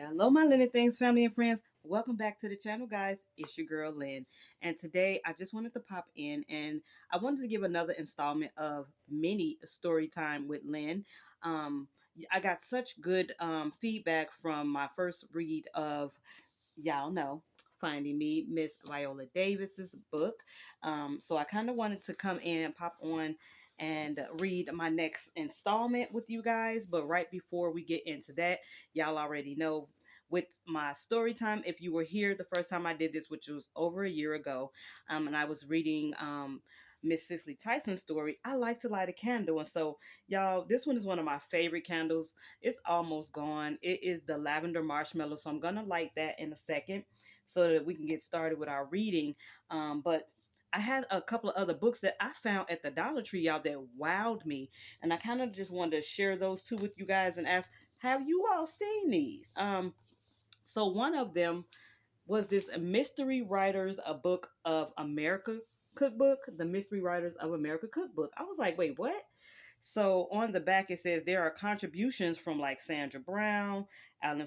Hello, my Lynn Things family and friends. Welcome back to the channel, guys. It's your girl Lynn, and today I just wanted to pop in and I wanted to give another installment of mini story time with Lynn. Um, I got such good feedback from my first read of y'all know Finding Me, Miss Viola Davis's book. So I kind of wanted to come in and pop on and read my next installment with you guys. But right before we get into that, y'all already know with my story time, if you were here the first time I did this, which was over a year ago, and I was reading Miss Cicely Tyson's story, I like to light a candle. And so, y'all, this one is one of my favorite candles. It's almost gone. It is the lavender marshmallow. So I'm going to light that in a second so that we can get started with our reading. But I had a couple of other books that I found at the Dollar Tree, y'all, that wowed me. And I kind of just wanted to share those two with you guys and ask, have you all seen these? So one of them was this Mystery Writers, a Book of America cookbook, the Mystery Writers of America cookbook. I was like, wait, what? So on the back it says there are contributions from like Sandra Brown, Alan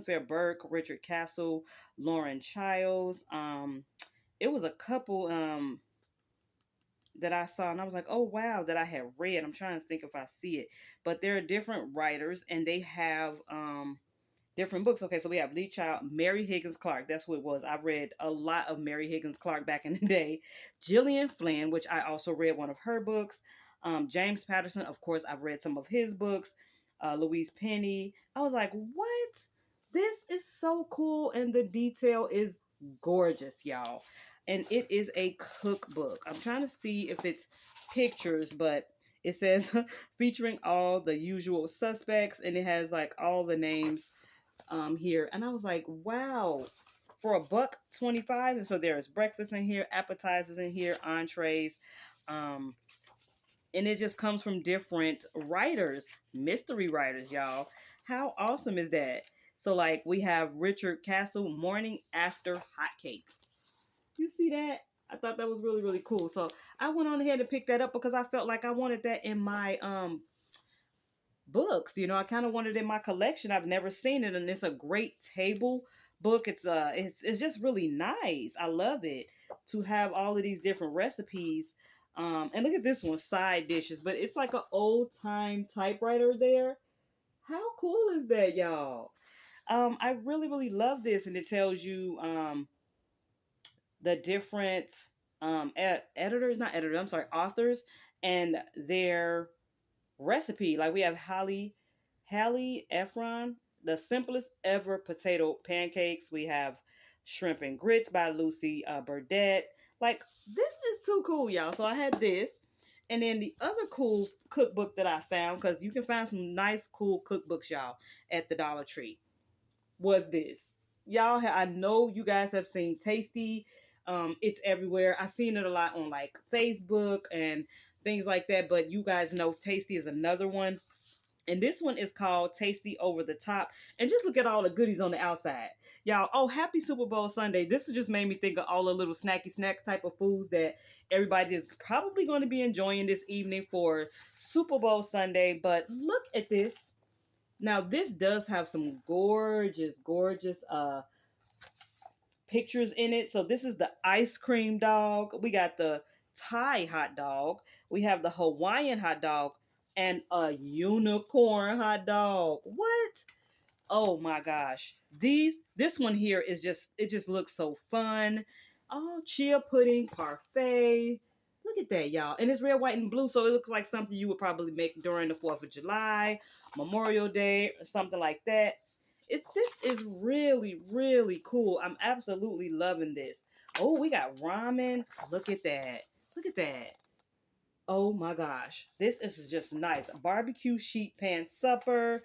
Fair Burke, Richard Castle, Lauren Childs. It was a couple that I saw and I was like, oh wow, that I had read. I'm trying to think if I see it, but there are different writers and they have different books. Okay, so we have Lee Child, Mary Higgins Clark. That's what it was. I read a lot of Mary Higgins Clark back in the day. Gillian Flynn, which I also read one of her books. James Patterson, of course, I've read some of his books. Louise Penny. I was like, what? This is so cool, and the detail is gorgeous, y'all. And it is a cookbook. I'm trying to see if it's pictures, but it says featuring all the usual suspects, and it has like all the names here, and I was like, wow, for a buck 25. And so there's breakfast in here, appetizers in here, entrees, um, and it just comes from different writers, mystery writers, y'all. How awesome is that? So like we have Richard Castle, Morning After Hotcakes. You see that? I thought that was really really cool. So I went on ahead and picked that up because I felt like I wanted that in my books. I kind of wanted it in my collection. I've never seen it, and it's a great table book. It's just really nice. I love it to have all of these different recipes. And look at this one, side dishes, but it's like an old time typewriter there. How cool is that, y'all? I really really love this, and it tells you the different editors, not editors, I'm sorry, authors and their recipe. Like we have Hallie Efron, the simplest ever potato pancakes. We have shrimp and grits by Lucy Burdett. Like this is too cool, y'all. So I had this, and then the other cool cookbook that I found, because you can find some nice cool cookbooks, y'all, at the Dollar Tree, was this. Y'all, I know you guys have seen Tasty. It's everywhere. I've seen it a lot on like Facebook and things like that. But you guys know Tasty is another one. And this one is called Tasty Over the Top. And just look at all the goodies on the outside. Y'all, oh, happy Super Bowl Sunday. This just made me think of all the little snacky snack type of foods that everybody is probably going to be enjoying this evening for Super Bowl Sunday. But look at this. Now, this does have some gorgeous, gorgeous pictures in it. So this is the ice cream dog. We got the Thai hot dog. We have the Hawaiian hot dog and a unicorn hot dog. What? Oh my gosh. This one here is just, it just looks so fun. Oh, chia pudding parfait. Look at that, y'all. And it's red, white, and blue, so it looks like something you would probably make during the 4th of July, Memorial Day, or something like that. This is really, really cool. I'm absolutely loving this. Oh, we got ramen. Look at that. Look at that. Oh my gosh. This is just nice. Barbecue sheet pan supper.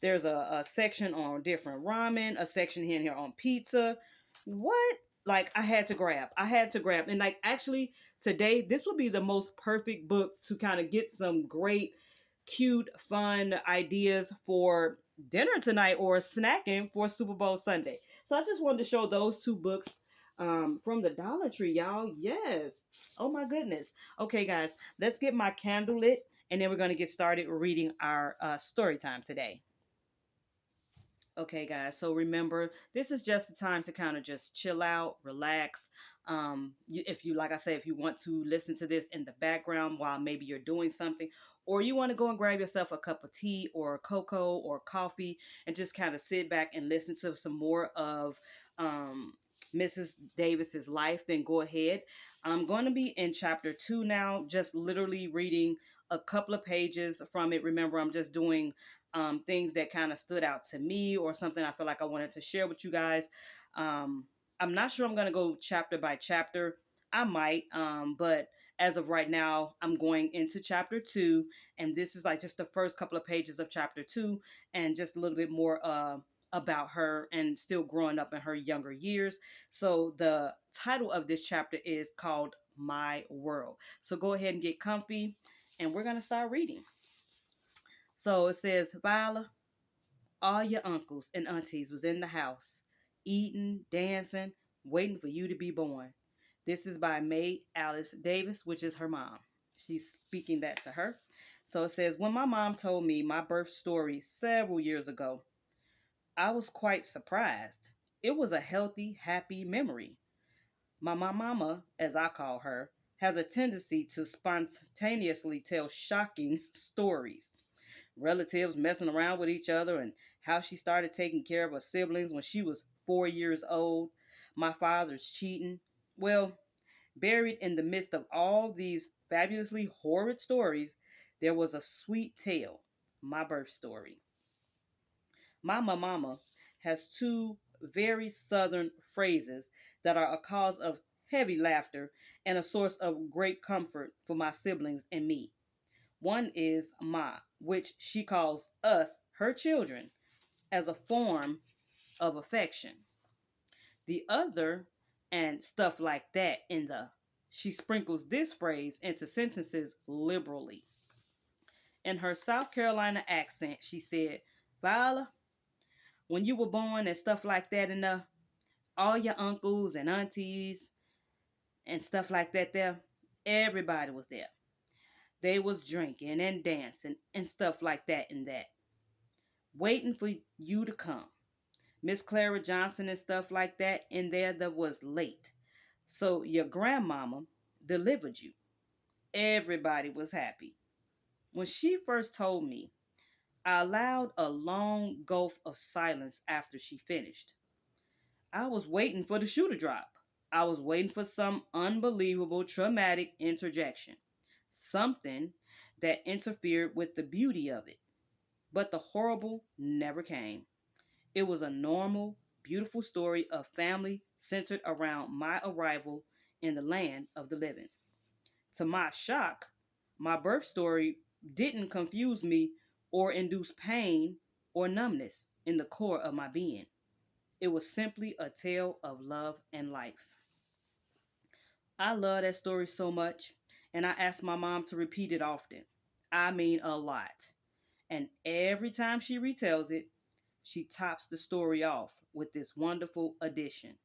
There's a section on different ramen, a section here and here on pizza. What? Like I had to grab. I had to grab. And like actually today, this would be the most perfect book to kind of get some great, cute, fun ideas for dinner tonight or snacking for Super Bowl Sunday. So I just wanted to show those two books from the Dollar Tree, y'all. Yes. Oh my goodness. Okay, guys, let's get my candle lit, and then we're going to get started reading our story time today. Okay, guys. So remember, this is just the time to kind of just chill out, relax. If you, like I said, if you want to listen to this in the background while maybe you're doing something, or you want to go and grab yourself a cup of tea or cocoa or coffee and just kind of sit back and listen to some more of um, Mrs. Davis's life, then go ahead. I'm going to be in chapter 2 now, just literally reading a couple of pages from it. Remember, I'm just doing things that kind of stood out to me or something I feel like I wanted to share with you guys. Um, I'm not sure I'm going to go chapter by chapter. I might, but as of right now, I'm going into chapter 2, and this is like just the first couple of pages of chapter 2, and just a little bit more about her and still growing up in her younger years. So the title of this chapter is called My World. So go ahead and get comfy, and we're going to start reading. So it says, Viola, all your uncles and aunties was in the house, eating, dancing, waiting for you to be born. This is by May Alice Davis, which is her mom. She's speaking that to her. So it says, when my mom told me my birth story several years ago, I was quite surprised. It was a healthy, happy memory. My mama, as I call her, has a tendency to spontaneously tell shocking stories, relatives messing around with each other, and how she started taking care of her siblings when she was 4 years old, my father's cheating. Well, buried in the midst of all these fabulously horrid stories, there was a sweet tale, my birth story. Mama has two very southern phrases that are a cause of heavy laughter and a source of great comfort for my siblings and me. One is ma, which she calls us, her children, as a form of affection. The other, and stuff like that in the, she sprinkles this phrase into sentences liberally. In her South Carolina accent, she said, Viola, when you were born and stuff like that in the, all your uncles and aunties and stuff like that there, everybody was there. They was drinking and dancing and stuff like that and that, waiting for you to come. Miss Clara Johnson and stuff like that in there that was late. So your grandmama delivered you. Everybody was happy. When she first told me, I allowed a long gulf of silence after she finished. I was waiting for the shoe to drop. I was waiting for some unbelievable traumatic interjection. Something that interfered with the beauty of it. But the horrible never came. It was a normal, beautiful story of family centered around my arrival in the land of the living. To my shock, my birth story didn't confuse me or induce pain or numbness in the core of my being. It was simply a tale of love and life. I love that story so much, and I ask my mom to repeat it often. I mean, a lot. And every time she retells it, she tops the story off with this wonderful addition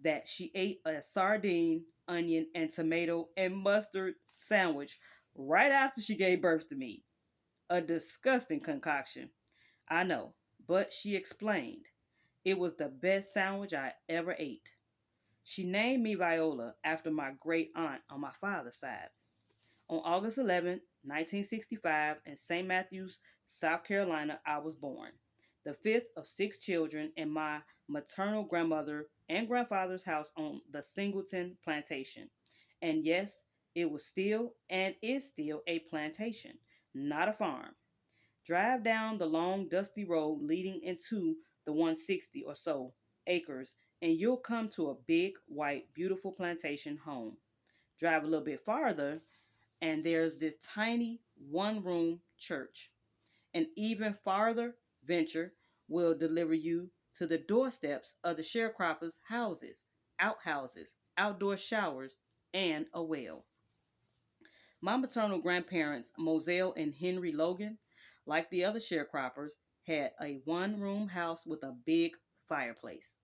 that she ate a sardine, onion, and tomato and mustard sandwich right after she gave birth to me. A disgusting concoction, I know, but she explained it was the best sandwich I ever ate. She named me Viola after my great aunt on my father's side. On August 11th, 1965, in St. Matthews, South Carolina, I was born, the fifth of six children in my maternal grandmother and grandfather's house on the Singleton plantation. And yes, it was still and is still a plantation, not a farm. Drive down the long, dusty road leading into the 160 or so acres, and you'll come to a big, white, beautiful plantation home. Drive a little bit farther, and there's this tiny one room church. An even farther venture will deliver you to the doorsteps of the sharecroppers' houses, outhouses, outdoor showers, and a well. My maternal grandparents, Moselle and Henry Logan, like the other sharecroppers, had a one room house with a big fireplace.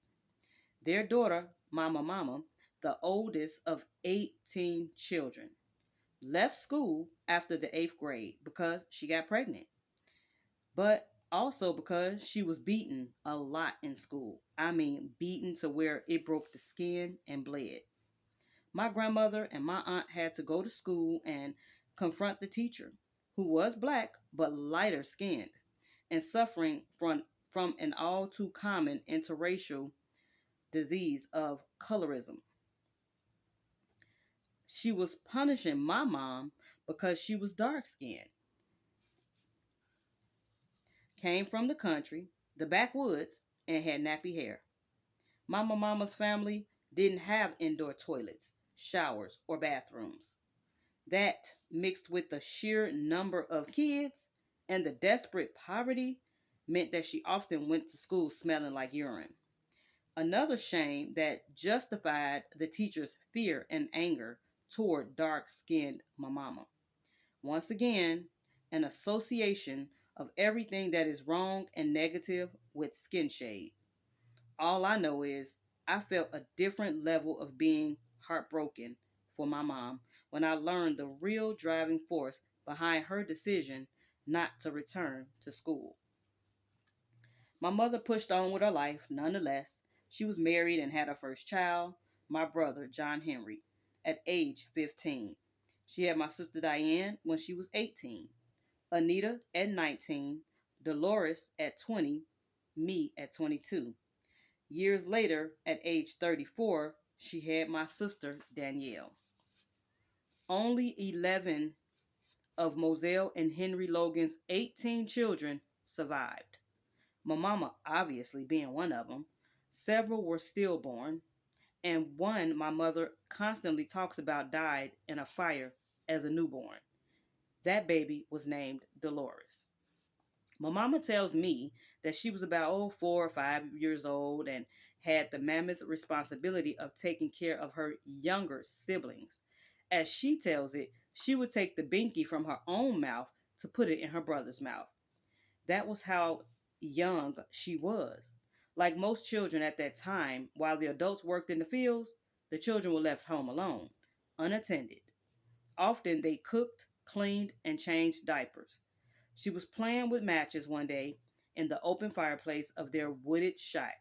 Their daughter, Mama, the oldest of 18 children, left school after the eighth grade because she got pregnant. But Also, because she was beaten a lot in school. I mean, beaten to where it broke the skin and bled. My grandmother and my aunt had to go to school and confront the teacher, who was black but lighter skinned and suffering from an all too common interracial disease of colorism. She was punishing my mom because she was dark skinned, came from the country, the backwoods, and had nappy hair. Mama's family didn't have indoor toilets, showers, or bathrooms. That, mixed with the sheer number of kids and the desperate poverty, meant that she often went to school smelling like urine. Another shame that justified the teacher's fear and anger toward dark skinned mama. Once again, an association of everything that is wrong and negative with skin shade. All I know is I felt a different level of being heartbroken for my mom when I learned the real driving force behind her decision not to return to school. My mother pushed on with her life nonetheless. She was married and had her first child, my brother, John Henry, at age 15. She had my sister Diane when she was 18, Anita at 19, Dolores at 20, me at 22. Years later, at age 34, she had my sister Danielle. Only 11 of Moselle and Henry Logan's 18 children survived. My mama obviously being one of them. Several were stillborn, and one my mother constantly talks about died in a fire as a newborn. That baby was named Dolores. My mama tells me that she was about 4 or 5 years old and had the mammoth responsibility of taking care of her younger siblings. As she tells it, she would take the binky from her own mouth to put it in her brother's mouth. That was how young she was. Like most children at that time, while the adults worked in the fields, the children were left home alone, unattended. Often they cooked, cleaned, and changed diapers. She was playing with matches one day in the open fireplace of their wooded shack,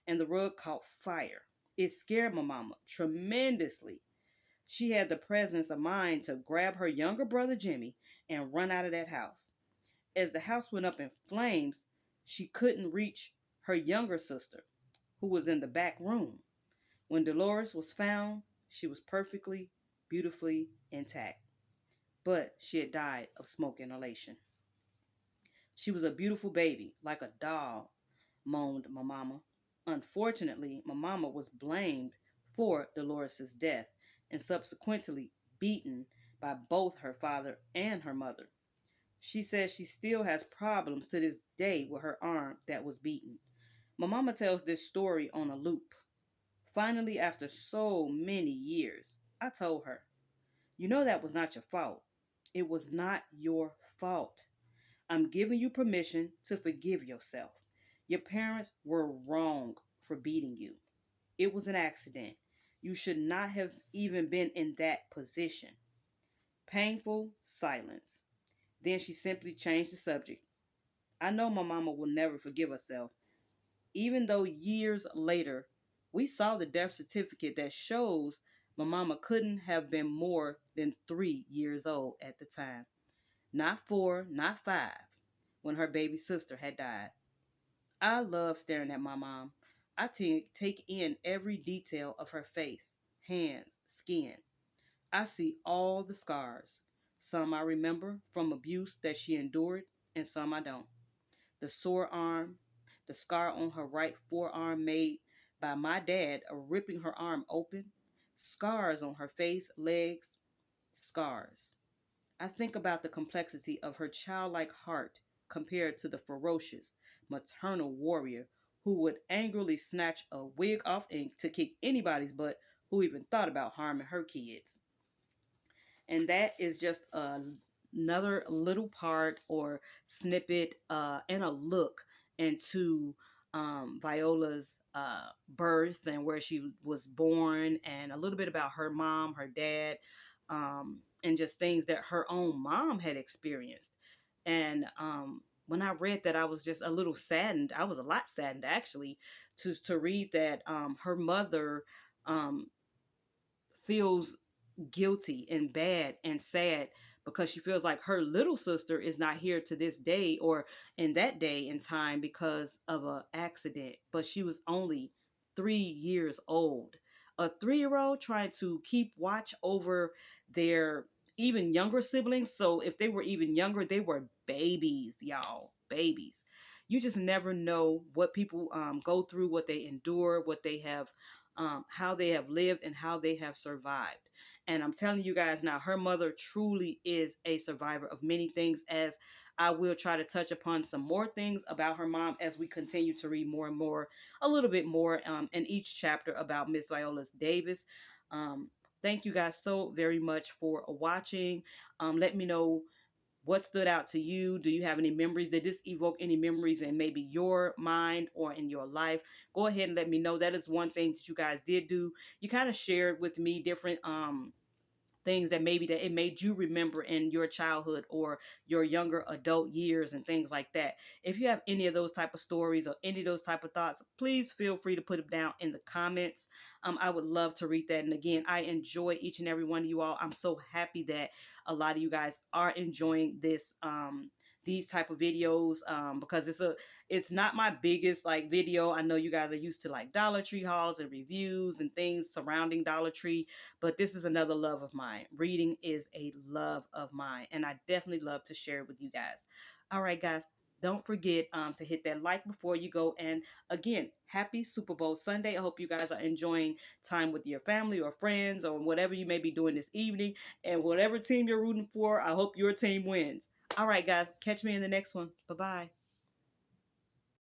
and the rug caught fire. It scared my mama tremendously. She had the presence of mind to grab her younger brother Jimmy and run out of that house. As the house went up in flames, she couldn't reach her younger sister, who was in the back room. When Dolores was found, she was perfectly, beautifully intact, but she had died of smoke inhalation. She was a beautiful baby, like a doll, moaned my mama. Unfortunately, my mama was blamed for Dolores's death and subsequently beaten by both her father and her mother. She says she still has problems to this day with her arm that was beaten. My mama tells this story on a loop. Finally, after so many years, I told her, you know that was not your fault. It was not your fault. I'm giving you permission to forgive yourself. Your parents were wrong for beating you. It was an accident. You should not have even been in that position. Painful silence. Then she simply changed the subject. I know my mama will never forgive herself, even though years later we saw the death certificate that shows my mama couldn't have been more than 3 years old at the time. Not four, not five, when her baby sister had died. I love staring at my mom. Take in every detail of her face, hands, skin. I see all the scars. Some I remember from abuse that she endured, and some I don't. The sore arm, the scar on her right forearm made by my dad ripping her arm open, scars on her face, legs, scars. I think about the complexity of her childlike heart compared to the ferocious maternal warrior who would angrily snatch a wig off and to kick anybody's butt who even thought about harming her kids. And that is just another little part or snippet and a look into Viola's birth and where she was born, and a little bit about her mom, her dad, and just things that her own mom had experienced. And when I read that, I was just a little saddened. I was a lot saddened actually to read that her mother um, feels guilty and bad and sad because she feels like her little sister is not here to this day or in that day in time because of a accident, but she was only 3 years old. A 3 year old trying to keep watch over their even younger siblings. So if they were even younger, they were babies, y'all, babies. You just never know what people go through, what they endure, what they have, how they have lived and how they have survived. And I'm telling you guys now, her mother truly is a survivor of many things, as I will try to touch upon some more things about her mom as we continue to read more and more, a little bit more in each chapter about Miss Viola Davis. Um, Thank you guys so very much for watching. Let me know what stood out to you. Do you have any memories? Did this evoke any memories in maybe your mind or in your life? Go ahead and let me know. That is one thing that you guys did do. You kind of shared with me different things that maybe that it made you remember in your childhood or your younger adult years and things like that. If you have any of those type of stories or any of those type of thoughts, please feel free to put them down in the comments. I would love to read that. And again, I enjoy each and every one of you all. I'm so happy that a lot of you guys are enjoying this these type of videos because it's not my biggest like video. I know you guys are used to like Dollar Tree hauls and reviews and things surrounding Dollar Tree, but this is another love of mine. Reading is a love of mine, and I definitely love to share it with you guys. All right, guys, don't forget to hit that like before you go. And again, happy Super Bowl Sunday. I hope you guys are enjoying time with your family or friends or whatever you may be doing this evening. And whatever team you're rooting for, I hope your team wins. All right, guys, catch me in the next one. Bye bye.